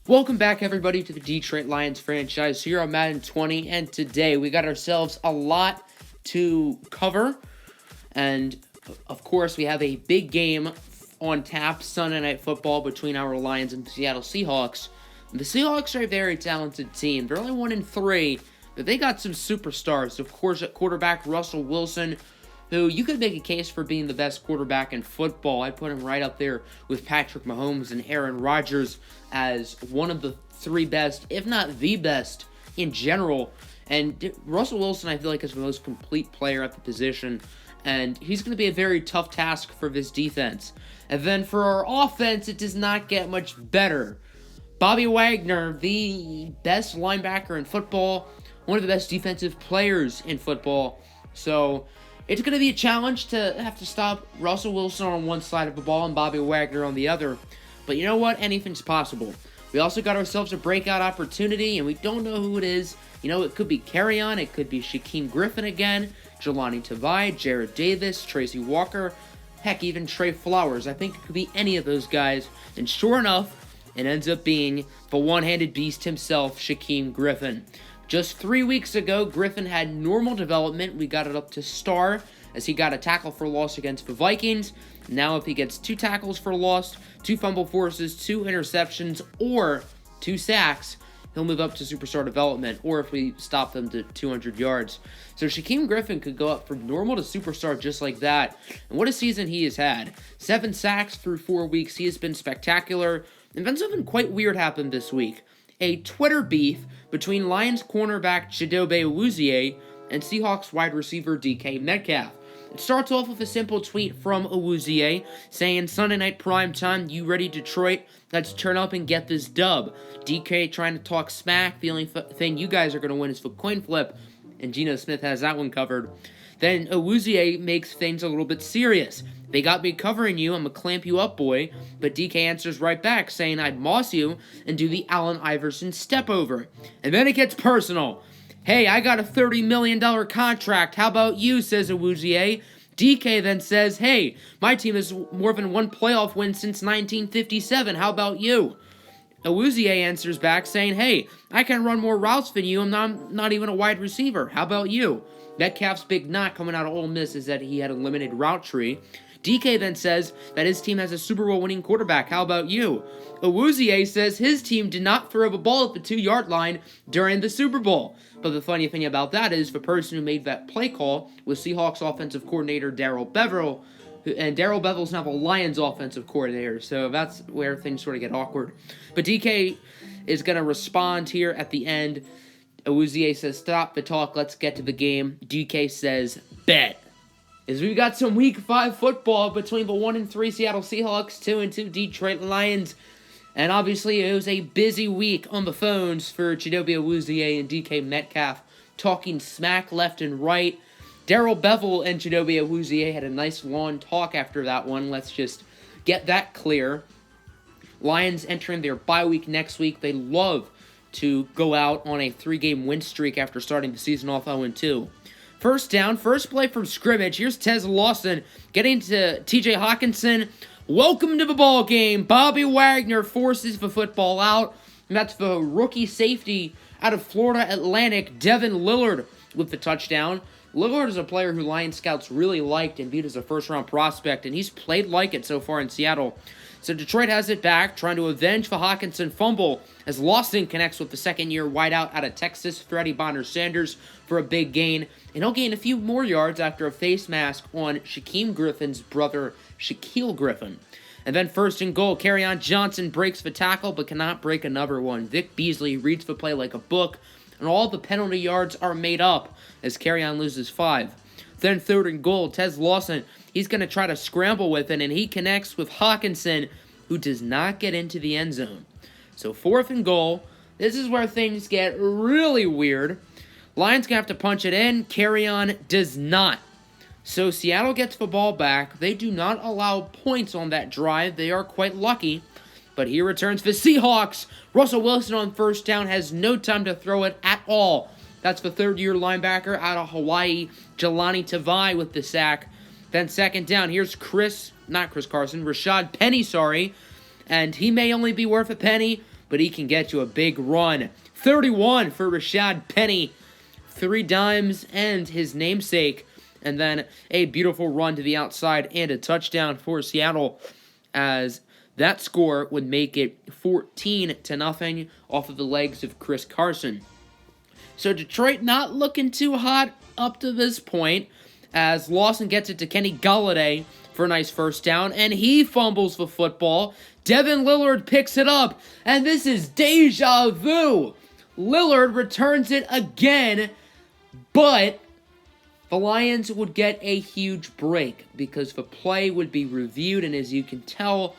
Welcome back, everybody, to the Detroit Lions franchise here on Madden 20, and today we got ourselves a lot to cover, and of course we have a big game on tap, Sunday Night Football, between our Lions and the Seattle Seahawks. The Seahawks are a very talented team. They're only 1-3, but they got some superstars. Of course, at quarterback, Russell Wilson, who you could make a case for being the best quarterback in football. I'd put him right up there with Patrick Mahomes and Aaron Rodgers as one of the three best, if not the best, in general. And Russell Wilson, I feel like, is the most complete player at the position, and he's going to be a very tough task for this defense. And then for our offense, it does not get much better. Bobby Wagner, the best linebacker in football, one of the best defensive players in football. So it's going to be a challenge to have to stop Russell Wilson on one side of the ball and Bobby Wagner on the other. But you know what? Anything's possible. We also got ourselves a breakout opportunity, and we don't know who it is. You know, it could be Kerryon, it could be Shaquem Griffin again, Jelani Tavai, Jared Davis, Tracy Walker, heck, even Trey Flowers. I think it could be any of those guys. And sure enough, it ends up being the one-handed beast himself, Shaquem Griffin. Just 3 weeks ago, Griffin had normal development. We got it up to star as he got a tackle for loss against the Vikings. Now if he gets 2 tackles for loss, 2 fumble forces, 2 interceptions, or 2 sacks, he'll move up to superstar development, or if we stop them to 200 yards. So Shaquem Griffin could go up from normal to superstar just like that. And what a season he has had. 7 sacks through 4 weeks. He has been spectacular. And then something quite weird happened this week. A Twitter beef between Lions cornerback Chidobe Awuzie and Seahawks wide receiver DK Metcalf. It starts off with a simple tweet from Awuzie saying, "Sunday night prime time, you ready Detroit? Let's turn up and get this dub." DK trying to talk smack, the only thing you guys are going to win is the coin flip, and Geno Smith has that one covered. Then Awuzie makes things a little bit serious. "They got me covering you, I'm gonna clamp you up, boy." But DK answers right back, saying, "I'd moss you and do the Allen Iverson step over." And then it gets personal. "Hey, I got a $30 million contract, how about you?" says Awuzie. DK then says, "Hey, my team has more than one playoff win since 1957, how about you?" Awuzie answers back, saying, "Hey, I can run more routes than you, and I'm not even a wide receiver, how about you?" Metcalf's big knock coming out of Ole Miss is that he had a limited route tree. DK then says that his team has a Super Bowl winning quarterback. How about you? Awuzie says his team did not throw the ball at the 2-yard line during the Super Bowl. But the funny thing about that is the person who made that play call was Seahawks offensive coordinator Darrell Bevell, and Darrell Bevell's now the Lions offensive coordinator, so that's where things sort of get awkward. But DK is going to respond here at the end. Awuzie says, "Stop the talk, let's get to the game." DK says, "Bet." As we got some Week 5 football between the 1-3 Seattle Seahawks, 2-2 Detroit Lions, and obviously it was a busy week on the phones for Chidobe Awuzie and DK Metcalf, talking smack left and right. Darrell Bevell and Chidobe Awuzie had a nice long talk after that one. Let's just get that clear. Lions entering their bye week next week. They love to go out on a 3-game win streak after starting the season off 0-2. First down, first play from scrimmage. Here's Tez Lawson getting to TJ Hawkinson. Welcome to the ball game. Bobby Wagner forces the football out. And that's the rookie safety out of Florida Atlantic, Devin Lillard, with the touchdown. Lillard is a player who Lions scouts really liked and viewed as a first-round prospect, and he's played like it so far in Seattle. So Detroit has it back, trying to avenge the Hawkinson fumble as Lawson connects with the second-year wideout out of Texas, Freddie Bonner-Sanders, for a big gain. And he'll gain a few more yards after a face mask on Shaquem Griffin's brother, Shaquille Griffin. And then first and goal, Kerryon Johnson breaks the tackle but cannot break another one. Vic Beasley reads the play like a book, and all the penalty yards are made up as Kerryon loses 5. Then third and goal, Tez Lawson, he's going to try to scramble with it, and he connects with Hawkinson, who does not get into the end zone. So fourth and goal, this is where things get really weird. Lions going to have to punch it in. Kerryon does not. So Seattle gets the ball back. They do not allow points on that drive. They are quite lucky. But here returns the Seahawks. Russell Wilson on first down has no time to throw it at all. That's the third-year linebacker out of Hawaii, Jelani Tavai, with the sack. Then second down, here's Rashad Penny, and he may only be worth a penny, but he can get you a big run. 31 for Rashad Penny. 3 dimes and his namesake. And then a beautiful run to the outside and a touchdown for Seattle, as that score would make it 14-0 off of the legs of Chris Carson. So Detroit not looking too hot up to this point, as Lawson gets it to Kenny Golladay for a nice first down, and he fumbles the football. Devin Lillard picks it up, and this is deja vu. Lillard returns it again, but the Lions would get a huge break because the play would be reviewed, and as you can tell,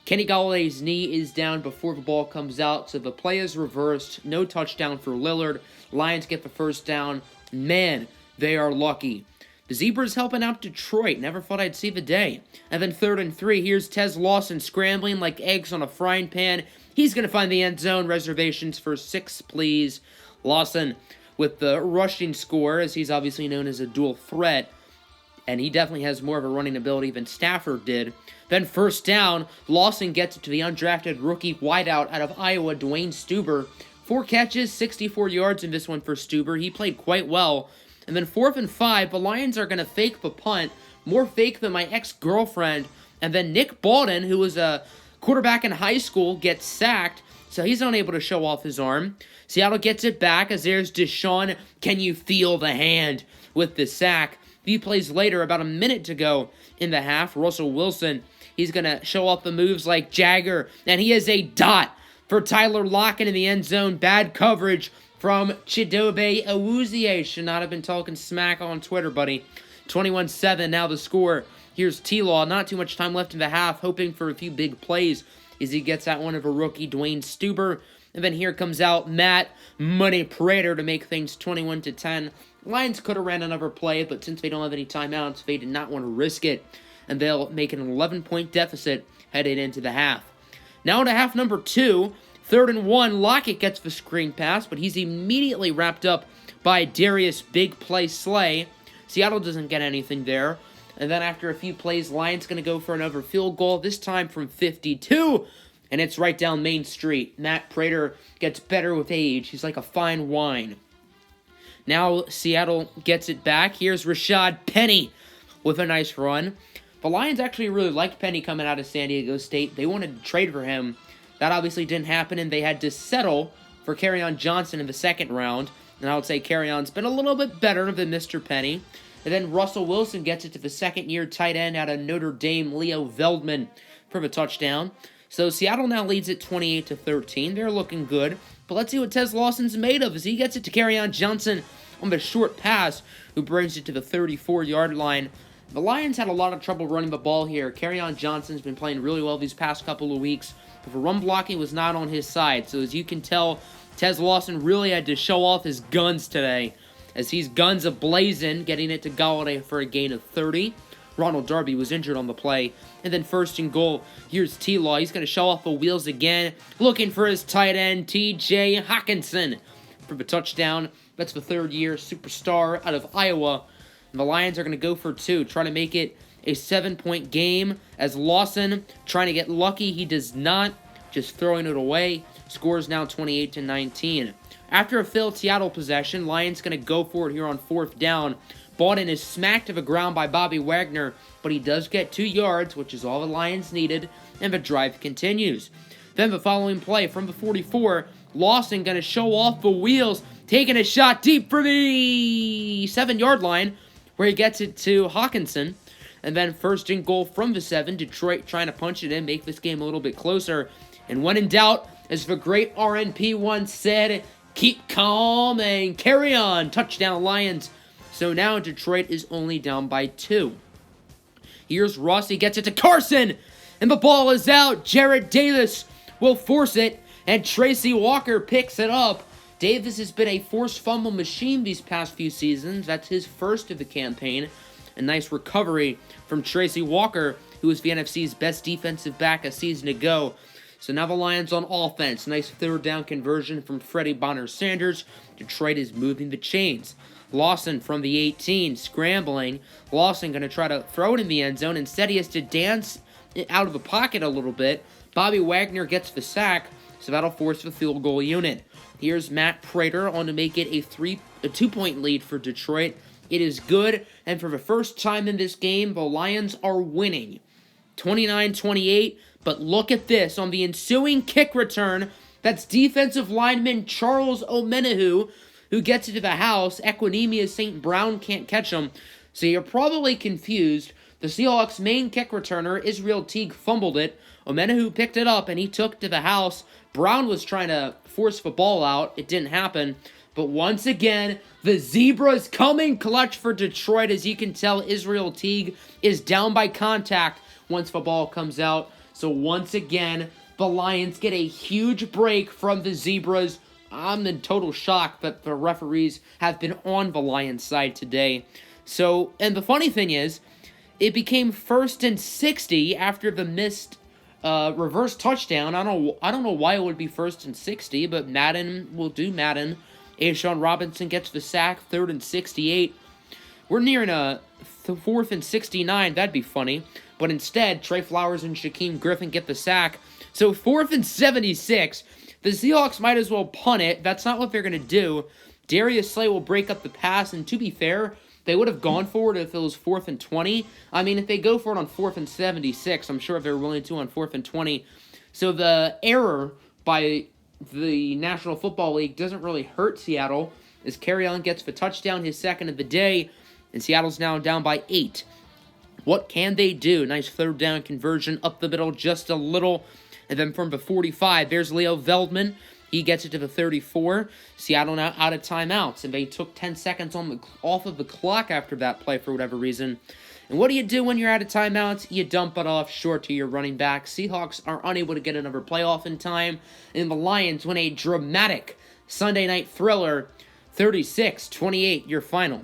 Kenny Galladay's knee is down before the ball comes out, so the play is reversed. No touchdown for Lillard. Lions get the first down. Man, they are lucky. The Zebras helping out Detroit. Never thought I'd see the day. And then 3rd and 3. Here's Tez Lawson scrambling like eggs on a frying pan. He's going to find the end zone. Reservations for 6, please. Lawson with the rushing score, as he's obviously known as a dual threat. And he definitely has more of a running ability than Stafford did. Then first down, Lawson gets it to the undrafted rookie wideout out of Iowa, Dwayne Stuber. 4 catches, 64 yards in this one for Stuber. He played quite well. And then 4th and 5, the Lions are going to fake the punt. More fake than my ex-girlfriend. And then Nick Baldwin, who was a quarterback in high school, gets sacked. So he's unable to show off his arm. Seattle gets it back as there's Deshaun. Can you feel the hand with the sack? A few plays later, about a minute to go in the half, Russell Wilson, he's going to show off the moves like Jagger. And he is a dot for Tyler Lockett in the end zone. Bad coverage from Chidobe Awuzie. Should not have been talking smack on Twitter, buddy. 21-7 now the score. Here's T-Law. Not too much time left in the half, hoping for a few big plays as he gets out one of a rookie, Dwayne Stuber. And then here comes out Matt Money Prater to make things 21-10. Lions could have ran another play, but since they don't have any timeouts, they did not want to risk it. And they'll make an 11-point deficit headed into the half. Now into half number 2, 3rd and 1, Lockett gets the screen pass, but he's immediately wrapped up by Darius Big Play Slay. Seattle doesn't get anything there. And then after a few plays, Lions going to go for another field goal, this time from 52. And it's right down Main Street. Matt Prater gets better with age. He's like a fine wine. Now Seattle gets it back. Here's Rashad Penny with a nice run. The Lions actually really liked Penny coming out of San Diego State. They wanted to trade for him. That obviously didn't happen, and they had to settle for Kerryon Johnson in the 2nd round. And I would say Kerryon's been a little bit better than Mr. Penny. And then Russell Wilson gets it to the 2nd-year tight end out of Notre Dame, Leo Veldman, for the touchdown. So Seattle now leads it 28-13. They're looking good. But let's see what Tez Lawson's made of as he gets it to Kerryon Johnson on the short pass, who brings it to the 34-yard line. The Lions had a lot of trouble running the ball here. Kerryon Johnson's been playing really well these past couple of weeks, but the run blocking was not on his side. So as you can tell, Tez Lawson really had to show off his guns today, as he's guns a-blazing, getting it to Golladay for a gain of 30. Ronald Darby was injured on the play. And then 1st and goal, here's T-Law. He's going to show off the wheels again, looking for his tight end, T.J. Hockenson, for the touchdown. That's the 3rd-year superstar out of Iowa. And the Lions are going to go for 2, try to make it a 7-point game, as Lawson trying to get lucky. He does not, just throwing it away. Scores now 28-19. After a failed Seattle possession, Lions going to go for it here on 4th down. Baldwin is smacked to the ground by Bobby Wagner, but he does get 2 yards, which is all the Lions needed, and the drive continues. Then the following play from the 44, Lawson going to show off the wheels, taking a shot deep for the 7-yard line, where he gets it to Hockenson. And then 1st and goal from the 7, Detroit trying to punch it in, make this game a little bit closer. And when in doubt, as the great RNP once said, keep calm and carry on. Touchdown Lions. So now Detroit is only down by 2. Here's Ross. He gets it to Carson. And the ball is out. Jarrett Davis will force it. And Tracy Walker picks it up. Davis has been a forced fumble machine these past few seasons. That's his first of the campaign. A nice recovery from Tracy Walker, who was the NFC's best defensive back a season ago. So now the Lions on offense. Nice 3rd down conversion from Freddie Bonner-Sanders. Detroit is moving the chains. Lawson from the 18, scrambling. Lawson going to try to throw it in the end zone. Instead, he has to dance out of the pocket a little bit. Bobby Wagner gets the sack. so that'll force the field goal unit. Here's Matt Prater on to make it a 2-point lead for Detroit. It is good, and for the first time in this game, the Lions are winning. 29-28, but look at this. On the ensuing kick return, that's defensive lineman Charles Omenihu, who gets it to the house. Equinemius St. Brown can't catch him, so you're probably confused. The Seahawks' main kick returner, Israel Teague, fumbled it. Omenihu picked it up, and he took to the house. Brown was trying to force the ball out. It didn't happen. But once again, the Zebras coming clutch for Detroit. As you can tell, Israel Teague is down by contact once the ball comes out. So once again, the Lions get a huge break from the Zebras. I'm in total shock that the referees have been on the Lions side today. So, and the funny thing is, it became 1st and 60 after the missed reverse touchdown. I don't know why it would be 1st and 60, but Madden will do Madden. Ashawn Robinson gets the sack, 3rd and 68. We're nearing a 4th and 69. That'd be funny. But instead, Trey Flowers and Shaquem Griffin get the sack. So 4th and 76. The Seahawks might as well punt it. That's not what they're going to do. Darius Slay will break up the pass, and to be fair, they would have gone for it if it was 4th and 20. I mean, if they go for it on 4th and 76, I'm sure if they're willing to on 4th and 20. So the error by the National Football League doesn't really hurt Seattle, as Kerryon gets the touchdown, his second of the day, and Seattle's now down by 8. What can they do? Nice 3rd down conversion up the middle just a little, and then from the 45, there's Leo Veldman. He gets it to the 34. Seattle now out of timeouts, and they took 10 seconds off of the clock after that play for whatever reason. And what do you do when you're out of timeouts? You dump it off short to your running back. Seahawks are unable to get another playoff in time, and the Lions win a dramatic Sunday night thriller, 36-28, your final.